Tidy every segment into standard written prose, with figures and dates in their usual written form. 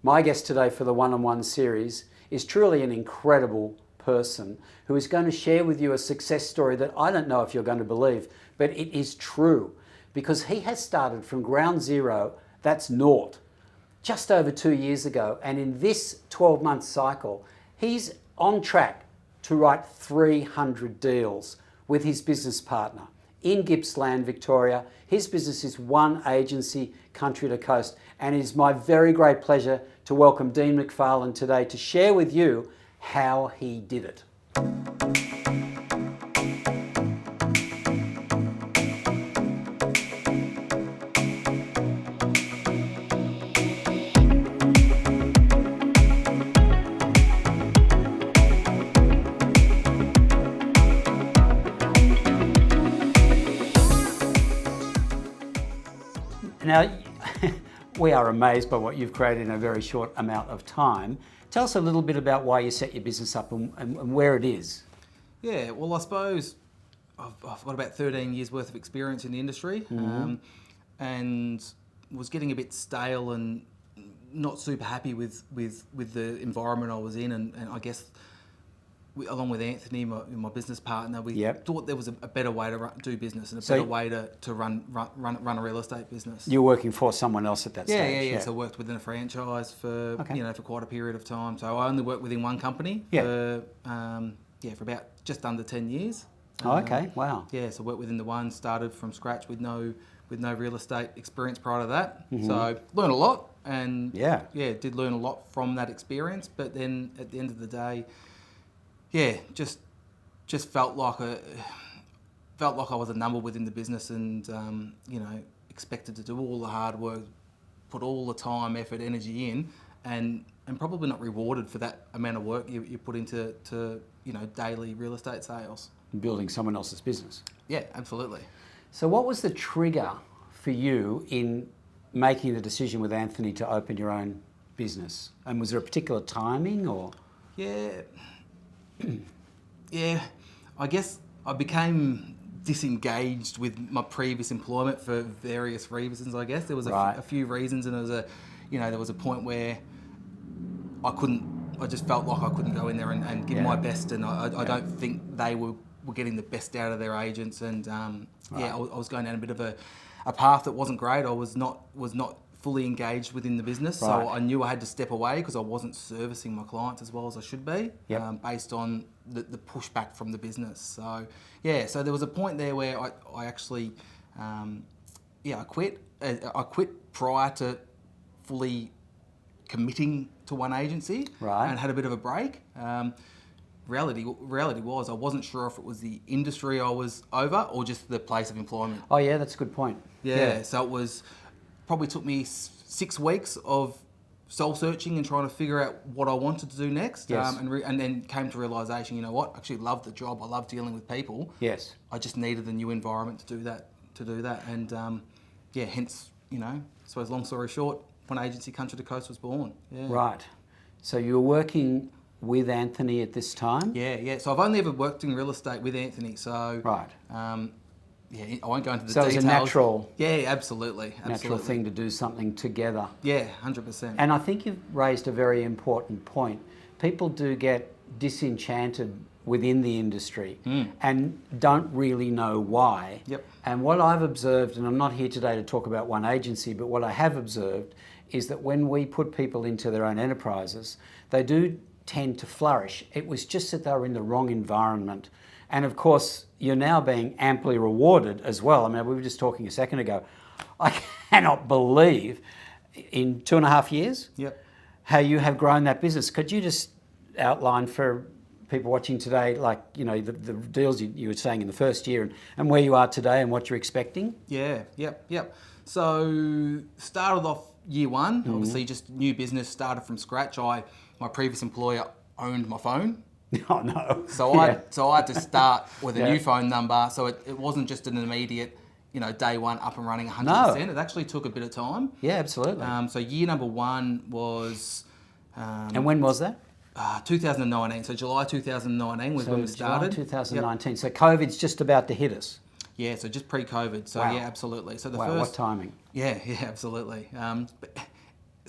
My guest today for the one-on-one series is truly an incredible person who is going to share with you a success story that I don't know if you're going to believe, but it is true because he has started from ground zero, that's naught, just over 2 years ago. And in this 12-month cycle, he's on track to write 300 deals with his business partner in Gippsland, Victoria. His business is one agency, country to coast, and it is my very great pleasure to welcome Dean Macfarlane today to share with you how he did it. Now, we are amazed by what you've created in a very short amount of time. Tell us a little bit about why you set your business up and where it is. Yeah, well, I suppose I've got about 13 years worth of experience in the industry, and was getting a bit stale and not super happy with the environment I was in, and I guess along with Anthony, my business partner, we thought there was a better way to do business and a better way to run a real estate business. You're working for someone else at that stage? Yeah. So I worked within a franchise for for quite a period of time. So I only worked within one company for about just under 10 years. Wow. Yeah, so worked within the one, started from scratch with no real estate experience prior to that. So learned a lot, and did learn a lot from that experience. But then at the end of the day, just felt like I was a number within the business, and expected to do all the hard work, put all the time, effort, energy in, and probably not rewarded for that amount of work you put into daily real estate sales. Building someone else's business. Yeah, absolutely. So what was the trigger for you in making the decision with Anthony to open your own business? And was there a particular timing or? Yeah, I guess I became disengaged with my previous employment for various reasons. I guess there was a few reasons, and there was a point where I just felt like I couldn't go in there and give my best, and I don't think they were getting the best out of their agents, and I was going down a bit of a path that wasn't great. I was not fully engaged within the business, so I knew I had to step away because I wasn't servicing my clients as well as I should be, based on the pushback from the business. So so there was a point there where I actually I quit. I quit prior to fully committing to one agency, and had a bit of a break. Reality was I wasn't sure if it was the industry I was over or just the place of employment. Oh yeah, that's a good point. So it was. Probably took me 6 weeks of soul searching and trying to figure out what I wanted to do next. And then came to realisation, you know what, I actually love the job. I love dealing with people. Yes. I just needed a new environment to do that. And hence, I suppose long story short, one agency, Country to Coast, was born. Yeah. Right. So you were working with Anthony at this time? Yeah. So I've only ever worked in real estate with Anthony. So I won't go into the details. So it was a natural... Yeah, absolutely. Natural thing to do something together. Yeah, 100%. And I think you've raised a very important point. People do get disenchanted within the industry and don't really know why. Yep. And what I've observed, and I'm not here today to talk about one agency, but what I have observed is that when we put people into their own enterprises, they do tend to flourish. It was just that they were in the wrong environment. And of course, you're now being amply rewarded as well. I mean, we were just talking a second ago. I cannot believe in 2.5 years how you have grown that business. Could you just outline for people watching today, like, the deals you were saying in the first year and where you are today and what you're expecting? Yep. So started off year one, obviously just new business, started from scratch. My previous employer owned my phone. Oh no! So I had to start with a new phone number. So it wasn't just an immediate, day one up and running 100%. No. It actually took a bit of time. Yeah, absolutely. So year number one was. And when was that? 2019. So July 2019 was when we started. July 2019. Yep. So COVID's just about to hit us. Yeah, so just pre-COVID. So yeah, absolutely. So what timing? Yeah, absolutely.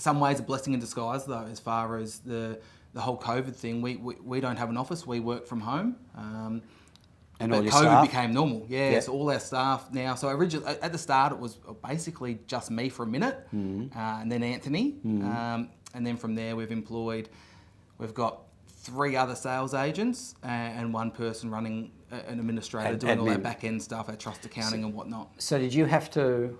some ways a blessing in disguise though, as far as the whole COVID thing. We don't have an office, we work from home. And all but your COVID staff? became normal, so all our staff now. So originally, at the start, it was basically just me for a minute, and then Anthony, and then from there we've got 3 other sales agents and 1 person running an administrator doing all our back end stuff, our trust accounting and whatnot. So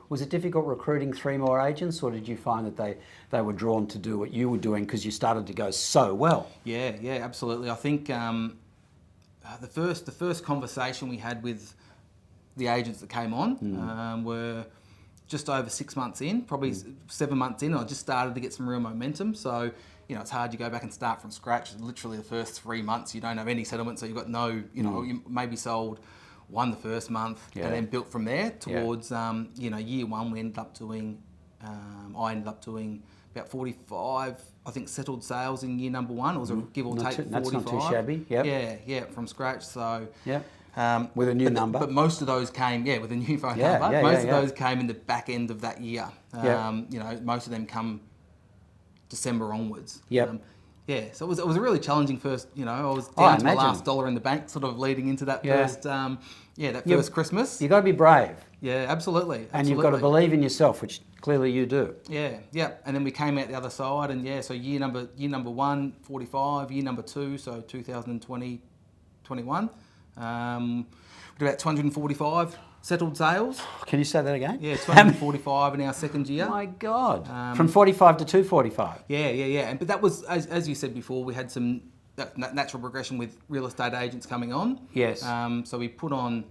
was it difficult recruiting 3 more agents, or did you find that they were drawn to do what you were doing because you started to go so well? Yeah, absolutely. I think the first conversation we had with the agents that came on were just over 6 months in, probably 7 months in. I just started to get some real momentum. So, it's hard to go back and start from scratch. Literally the first 3 months, you don't have any settlement, so you've got no, you maybe sold 1 the first month, and then built from there towards, year 1 we ended up doing, I ended up doing about 45, I think, settled sales in year number 1. It was a give or take 45. That's not too shabby. Yep. Yeah, from scratch. So with a new number. But most of those came, with a new phone number. Most of those came in the back end of that year. Most of them come December onwards. Yep. So it was a really challenging first, I was down to my last dollar in the bank, sort of leading into that first, first Christmas. You've got to be brave. Yeah, absolutely. And you've got to believe in yourself, which clearly you do. Yeah. And then we came out the other side, and so year number 1, 45, year number 2, so 2020, 21. We did about 245 settled sales. Can you say that again? Yeah, 245 in our second year. My God. From 45 to 245. Yeah. But that was, as you said before, we had some natural progression with real estate agents coming on. Yes. So we put on,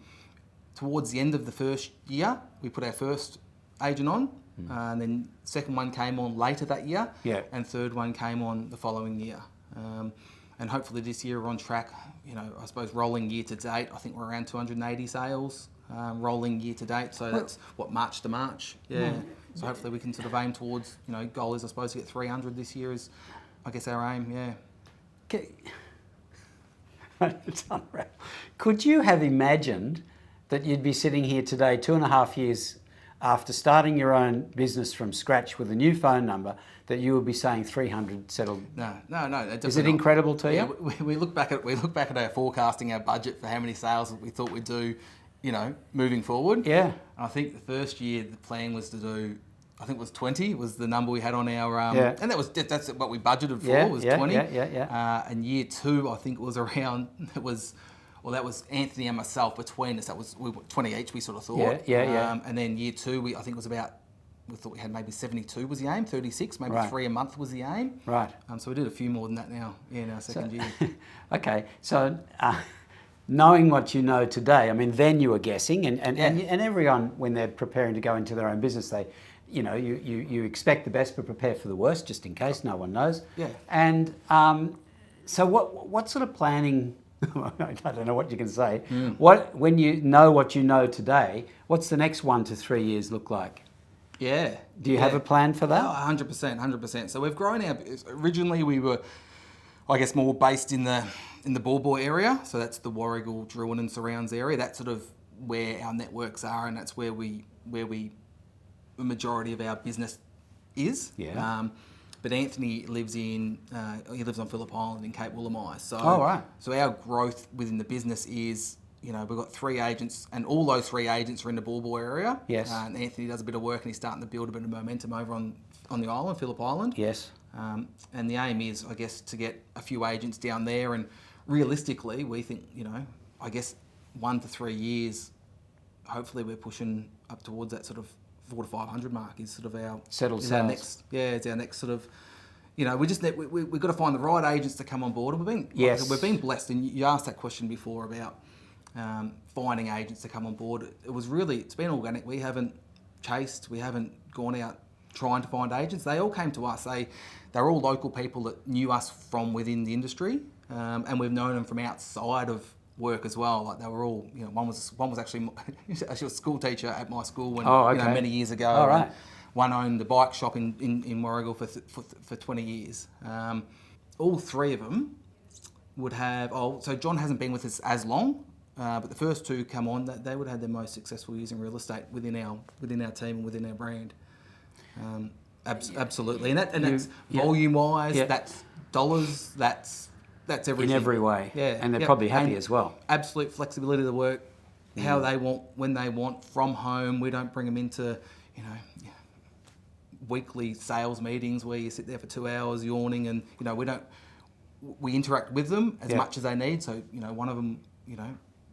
towards the end of the first year, we put our first agent on. And then second one came on later that year. Yeah. And third one came on the following year. And hopefully this year we're on track. I suppose rolling year to date, I think we're around 280 sales. Rolling year to date, so that's March to March. Yeah. So hopefully we can sort of aim towards, goal is I suppose to get 300 this year is, I guess, our aim. Yeah. Okay. It's unreal. Could you have imagined that you'd be sitting here today, 2.5 years after starting your own business from scratch with a new phone number, that you would be saying 300 settled? No. Is it incredible to you? We look back at our forecasting, our budget for how many sales we thought we'd do, moving forward. Yeah. I think the first year the plan was to do, I think it was 20 was the number we had on our, and that's what we budgeted for, was 20. Yeah. And year 2, I think it was around, that was Anthony and myself between us. That was 20 each, we sort of thought. Yeah. And then year 2, I think it was about, we thought we had maybe 72 was the aim, 36, maybe 3 a month was the aim. Right. So we did a few more than that now in our second year. Okay, so knowing what you know today, I mean, then you were guessing, and everyone, when they're preparing to go into their own business, they, you expect the best but prepare for the worst, just in case, no one knows. Yeah. And so what sort of planning, I don't know what you can say, when you know what you know today, what's the next 1 to 3 years look like? Yeah. Do you have a plan for that? Oh, 100%. So we've grown originally we were, I guess, more based in the Ball Boy area. So that's the Warragul, Drouin and surrounds area. That's sort of where our networks are, and that's where the majority of our business is. Yeah. But Anthony lives on Phillip Island in Cape Woolamai. So, right. So our growth within the business is, we've got 3 agents, and all those 3 agents are in the Ball Boy area. Yes. And Anthony does a bit of work, and he's starting to build a bit of momentum over on the island, Phillip Island. Yes. And the aim is, I guess, to get a few agents down there, and realistically, we think, I guess 1 to 3 years, hopefully we're pushing up towards that sort of 400 to 500 mark is sort of our settled sales. It's our next sort of, we've got to find the right agents to come on board. And we've been blessed, and you asked that question before about finding agents to come on board. It's been organic. We haven't chased, we haven't gone out trying to find agents. They all came to us. They're all local people that knew us from within the industry, and we've known them from outside of work as well. Like they were all, one was actually a school teacher at my school when many years ago. All right. One owned the bike shop in Warragul for 20 years. All 3 of them would have. So John hasn't been with us as long, but the first 2 come on. They would have their most successful years in real estate within our team and within our brand. Absolutely, and that's volume wise, that's dollars, that's everything. In every way. Yeah. And they're probably happy as well. Absolute flexibility to work, how they want, when they want, from home. We don't bring them into, weekly sales meetings where you sit there for 2 hours yawning, and we interact with them as much as they need. So one of them,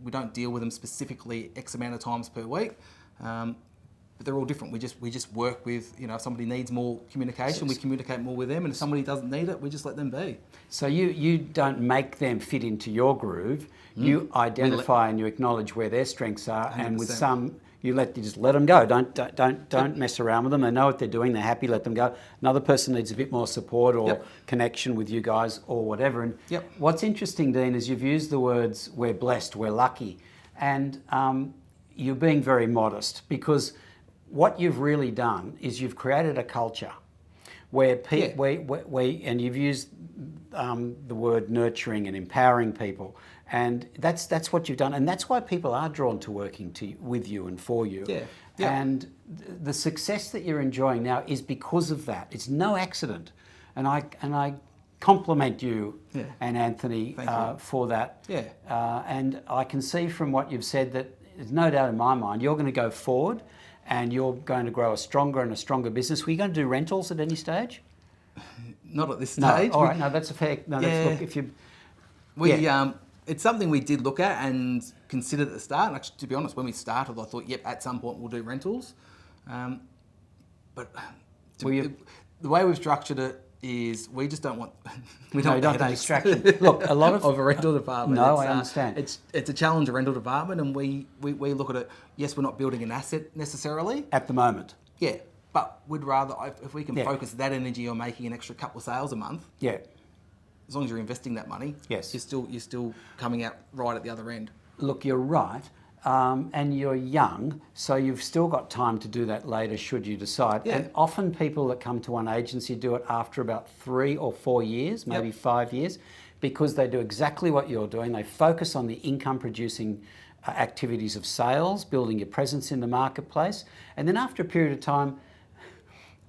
we don't deal with them specifically X amount of times per week. But they're all different. We just work with, if somebody needs more communication, we communicate more with them, and if somebody doesn't need it, we just let them be. So you don't make them fit into your groove. You identify and you acknowledge where their strengths are, 100%. And with some you just let them go. Don't mess around with them. They know what they're doing. They're happy. Let them go. Another person needs a bit more support or connection with you guys or whatever. And what's interesting, Dean, is you've used the words "we're blessed," "we're lucky," and you're being very modest, because what you've really done is you've created a culture where and you've used the word nurturing and empowering people, and that's what you've done, and that's why people are drawn to working with you and for you. And the success that you're enjoying now is because of that. It's no accident, and I compliment you and Anthony for that. And I can see from what you've said that there's no doubt in my mind you're going to go forward and you're going to grow a stronger and a stronger business. Were you going to do rentals at any stage? Not at this stage. No, all right. No, that's a fair. No, that's, look, if you. It's something we did look at and considered at the start. And actually, to be honest, when we started, I thought, at some point we'll do rentals. But the way we've structured it is we just don't want. We don't have a distraction. Look, a lot of a rental department. No, I understand. It's a challenge, a rental department, and we look at it. Yes, we're not building an asset necessarily at the moment. Yeah, but we'd rather if we can focus that energy on making an extra couple of sales a month. Yeah. As long as you're investing that money, you're still coming out right at the other end. Look, you're right, and you're young, so you've still got time to do that later should you decide. And often people that come to one agency do it after about 3 or 4 years, maybe 5 years, because they do exactly what you're doing. They focus on the income-producing activities of sales, building your presence in the marketplace, and then after a period of time,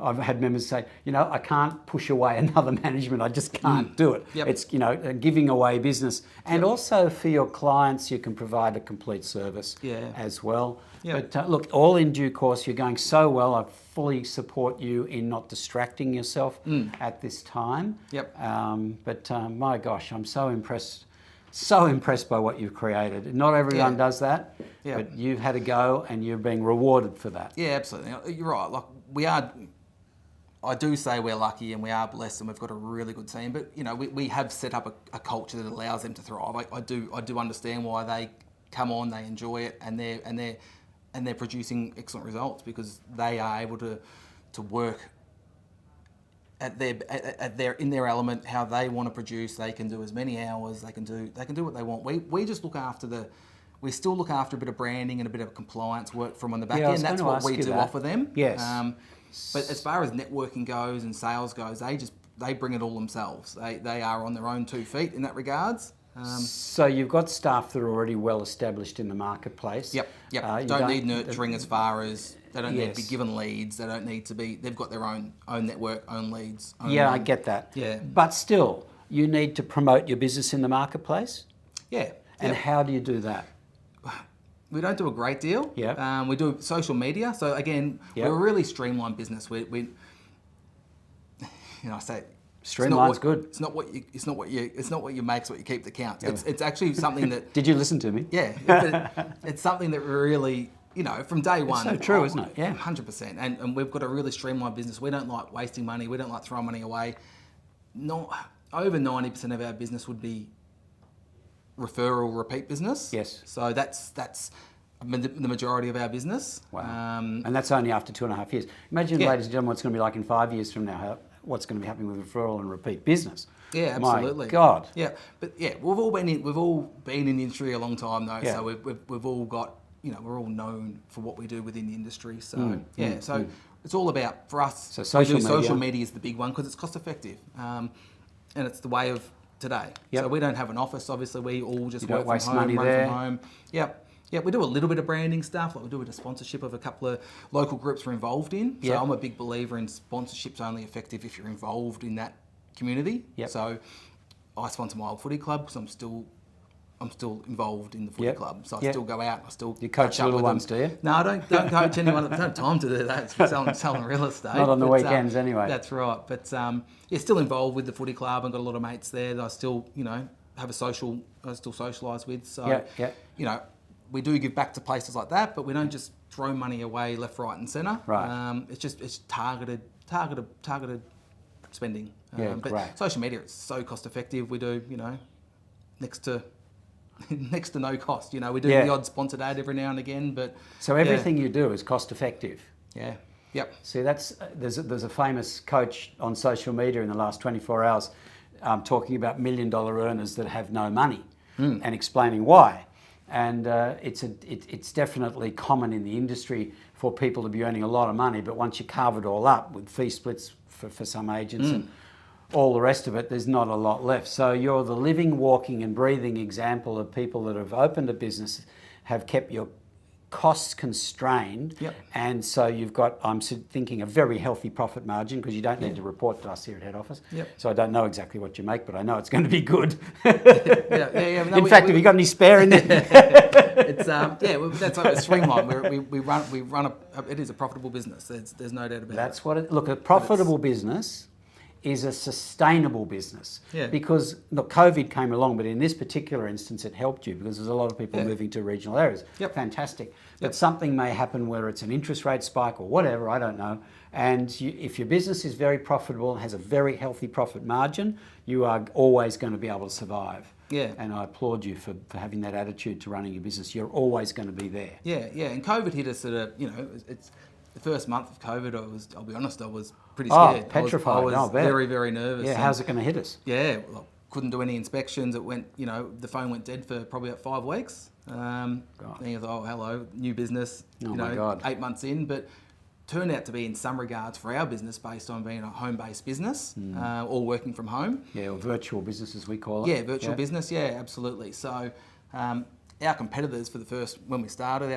I've had members say, I can't push away another management. I just can't do it. It's, giving away business. And also for your clients, you can provide a complete service as well. But look, all in due course, you're going so well. I fully support you in not distracting yourself at this time. But my gosh, I'm so impressed by what you've created. Not everyone does that, but you've had a go and you're being rewarded for that. Yeah, absolutely. You're right. Like I do say we're lucky and we are blessed and we've got a really good team, but we have set up a culture that allows them to thrive. I do understand why they come on, they enjoy it, and they're producing excellent results because they are able to work at their in their element, how they want to produce. They can do as many hours. They can do what they want. We just look after we still look after a bit of branding and a bit of compliance work from on the back end. That's what we do offer them. Yes. But as far as networking goes and sales goes, they bring it all themselves. They are on their own 2 feet in that regards. So you've got staff that are already well established in the marketplace. Yep. Don't need nurturing as far as they don't need to be given leads. They don't need to be. They've got their own network, own leads. I get that. Yeah. But still, you need to promote your business in the marketplace. Yeah. And how do you do that? We don't do a great deal. We do social media. So again, we're a really streamlined business. I say streamline's good. It's not what you make. It's what you keep that counts. It's actually something that. Did you listen to me? Yeah. But it's something that really, from day one. It's so true, isn't it? Yeah. 100%. And we've got a really streamlined business. We don't like wasting money. We don't like throwing money away. Over 90% of our business would be referral repeat business. Yes. So that's the majority of our business. Wow. And that's only after 2.5 years. Imagine, ladies and gentlemen, what it's going to be like in 5 years from now, what's going to be happening with referral and repeat business. Yeah, absolutely. My God. Yeah, but we've all been in the industry a long time though. So we've all got, we're all known for what we do within the industry. So so it's all about, for us, so social media is the big one because it's cost effective. And it's the way of today. So we don't have an office, obviously. We all just work from home, run from home. Yep. Yeah, we do a little bit of branding stuff. Like we do a bit of sponsorship of a couple of local groups we're involved in. So Yep. I'm a big believer in sponsorship's only effective if you're involved in that community. Yep. So I sponsor my old footy club because I'm still involved in the footy Yep. club. So I Yep. still go out. I still You coach catch up little with ones, them. do you? No, I don't coach anyone. I don't have time to do that. It's selling real estate. Not on the But, weekends anyway. That's right. But yeah, still involved with the footy club and got a lot of mates there that I still, have I still socialise with. So, Yeah. we do give back to places like that, but we don't just throw money away left, right, and centre. Right. It's targeted spending. Yeah, but great. social media, it's so cost effective. We do, next to no cost. We do Yeah. the odd sponsored ad every now and again, but So everything you do is cost effective. yeah, yep. See, there's a famous coach on social media in the last 24 hours talking about $1 million earners that have no money and explaining why. And it's definitely common in the industry for people to be earning a lot of money, but once you carve it all up with fee splits for some agents and all the rest of it, there's not a lot left. So you're the living, walking and breathing example of people that have opened a business, have kept your costs constrained, Yep. and so you've got, I'm thinking, a very healthy profit margin, because you don't need to report to us here at head office. Yep. So I don't know exactly what you make, but I know it's going to be good. Yeah. No, In fact, have you got any spare in there? It's that's like a streamline. We run it is a profitable business. There's no doubt about That's it. what it, look, a profitable business is a sustainable business. Yeah. Because, look, COVID came along, but in this particular instance, it helped you because there's a lot of people moving to regional areas. Yep. Fantastic. But something may happen where it's an interest rate spike or whatever, I don't know. And if your business is very profitable and has a very healthy profit margin, you are always going to be able to survive. Yeah. And I applaud you for having that attitude to running your business. You're always going to be there. Yeah. And COVID hit us at it's the first month of COVID. I'll be honest, I was pretty scared. Petrified. I was I bet. very, very nervous. Yeah, and how's it going to hit us? Yeah, well, couldn't do any inspections. It went, the phone went dead for probably about 5 weeks. Then you thought, oh, hello, new business. Oh my God. 8 months in, but turned out to be, in some regards, for our business, based on being a home-based business, all working from home. Yeah, or virtual business as we call it. Yeah, virtual business. Yeah, absolutely. So our competitors, when we started,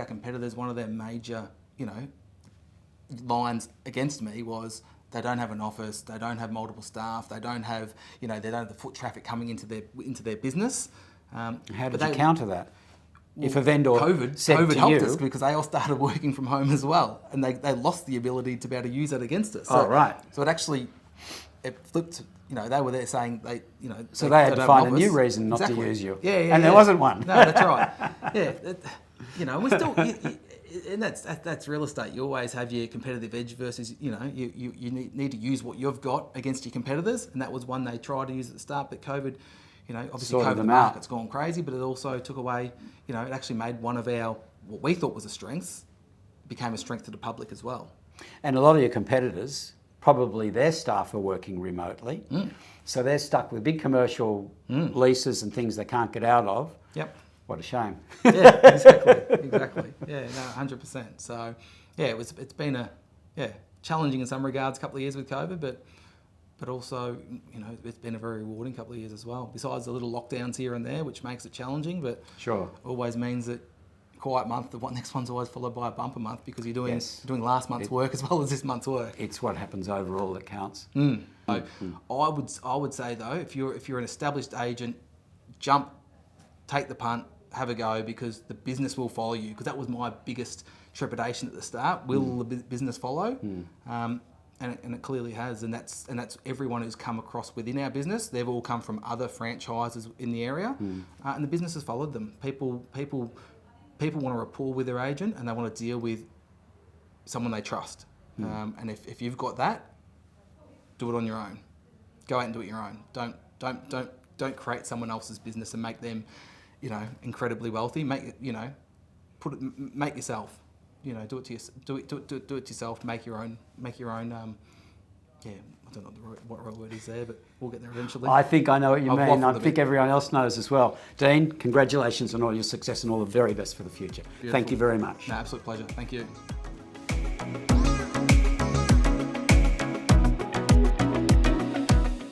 one of their major, lines against me was they don't have an office, they don't have multiple staff, they don't have, they don't have the foot traffic coming into their business. How did you counter that? If a vendor said COVID to helped you, us because they all started working from home as well, and they lost the ability to be able to use that against us. Oh, right. So it flipped. they were there saying So they had to don't have find an a new office. reason not Exactly. to use you. Yeah, And there wasn't one. No, that's right. Yeah, we still, and that's real estate. You always have your competitive edge versus, you need to use what you've got against your competitors, and that was one they tried to use at the start. But COVID, obviously Sorted COVID, the them out. market's gone crazy, but it also took away, it actually made one of what we thought was a strength, became a strength to the public as well. And a lot of your competitors, probably their staff are working remotely. So they're stuck with big commercial leases and things they can't get out of. Yep. What a shame. Yeah, exactly. Yeah, no, 100%. So, yeah, it's been challenging in some regards, a couple of years with COVID, but also, it's been a very rewarding couple of years as well. Besides the little lockdowns here and there, which makes it challenging, but Sure. always means that quiet month, the next one's always followed by a bumper month because you're doing last month's work as well as this month's work. It's what happens overall that counts. So I would say though, if you're an established agent, take the punt, have a go, because the business will follow you. Because that was my biggest trepidation at the start. Will the business follow? And it clearly has. And that's everyone who's come across within our business. They've all come from other franchises in the area, and the business has followed them. People want a rapport with their agent, and they want to deal with someone they trust. And if you've got that, do it on your own. Go out and do it your own. Don't create someone else's business and make them, incredibly wealthy. Make yourself. Do it yourself. Make your own. I don't know what right word is there, but we'll get there eventually. I think I know what you I've mean. waffled I a think bit. everyone else knows as well. Dean, congratulations on all your success and all the very best for the future. Beautiful. Thank you very much. No, absolute pleasure. Thank you.